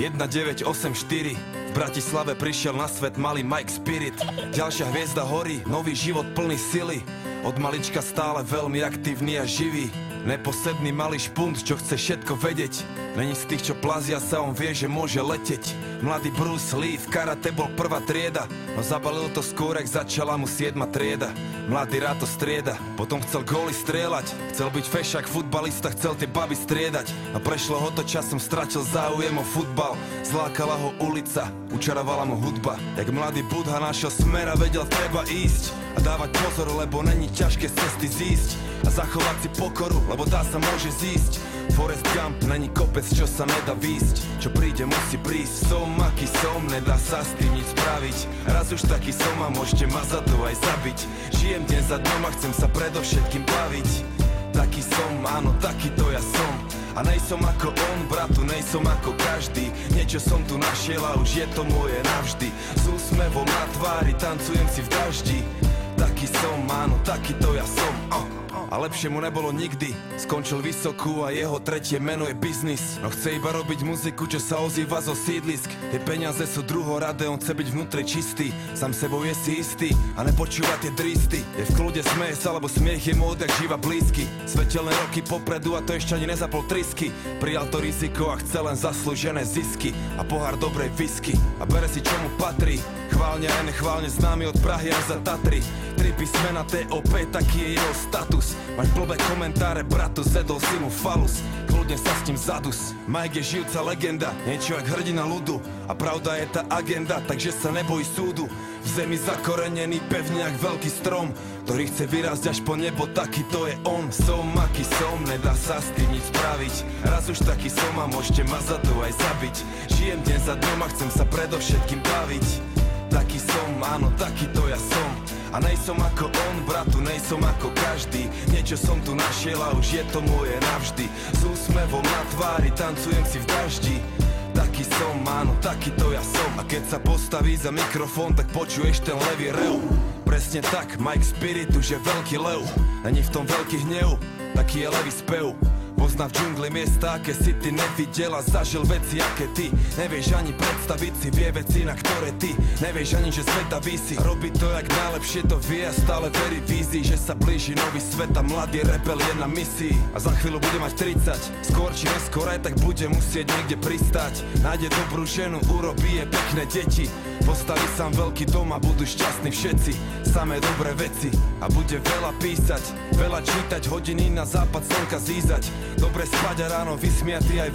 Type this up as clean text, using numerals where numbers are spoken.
1984 v Bratislave prišiel na svet malý Mike Spirit. Ďalšia hviezda horí, nový život plný sily. Od malička stále veľmi aktívny a živý. Neposedný malý špunt, čo chce všetko vedieť. Není z tých, čo plazia sa, on vie, že môže leteť. Mladý Bruce Lee v karate bol prvá trieda, no zabalil to skôr, ak začala mu 7. trieda. Mladý rád to strieda, potom chcel góly strieľať. Chcel byť fešák, futbalista, chcel tie baby striedať. A prešlo ho to časom, stratil záujem o futbal. Zlákala ho ulica, učarovala mu hudba. Jak mladý Budha našiel smer a vedel, treba ísť a dávať pozor, lebo není ťažké z cesty zísť a zachovať si pokoru, lebo dá sa môže zísť. Forrest Gump není kopec, čo sa nedá výsť. Čo príde, musí prísť. Som aký som, nedá sa s tým nič spraviť. Raz už taký som a môžete ma za to aj zabiť. Žijem deň za dňom a chcem sa predovšetkým baviť. Taký som, áno, takýto ja som. A nejsom ako on, bratu, nejsom ako každý. Niečo som tu našiel a už je to moje navždy. S úsmevom na tvári tancujem si v daždi. Taký som, áno, takýto ja som. A lepšie mu nebolo nikdy. Skončil vysokú a jeho tretie meno je biznis. No chce iba robiť muziku, čo sa ozýva zo sídlisk. Tie peniaze sú druhoradé, on chce byť vnútri čistý. Sám sebou je si istý a nepočúva tie dristy. Je v kľude, smeje sa, lebo smiech je mu odjak živa blízky. Svetelné roky popredu a to ešte ani nezapol trisky. Prijal to riziko a chce len zaslúžené zisky a pohár dobrej whisky. A bere si, čo mu patrí. Chválne a nechválne známy od Prahy až za Tatry. 3 písmena TOP, taký je jeho status. Máš blbé komentáre, bratu, zedol si mu falus. Kľudne sa s tým zadus. Mike je žijúca legenda, niečo jak hrdina ľudu. A pravda je tá agenda, takže sa neboj súdu. V zemi zakorenený pevne jak veľký strom, ktorý chce vyrásť až po nebo, taký to je on. Som aký som, nedá sa s tým nič spraviť. Raz už taký som a môžete ma za to aj zabiť. Žijem deň za dňom a chcem sa predovšetkým baviť. Taký som, áno, takýto ja som. A nejsom ako on, bratu, nejsom ako každý. Niečo som tu našiel a už je to moje navždy. S úsmevom na tvári tancujem si v daždi. Taký som, áno, takýto ja som. A keď sa postaví za mikrofón, tak počuješ ten levý rev. Presne tak, Mike Spirit už je veľký lev. Není v tom veľký hnev, taký je levý spev. Pozná v džungli miesta, aké si ty nevidel a zažil veci, aké ty nevieš ani predstaviť si, vie veci, na ktoré ty nevieš ani, že sveta visí. Robí to, jak najlepšie to vie a stále verí vízii, že sa blíži nový svet a mladý rebel je na misii. A za chvíľu bude mať 30, skôr či neskôr aj tak bude musieť niekde pristať. Nájde dobrú ženu, urobí je pekné deti. Postaví sám veľký dom a budú šťastní všetci. Samé dobré veci a bude veľa písať, veľa čítať, hodiny na západ slnka zízať. Dobre spať a ráno vysmiatý aj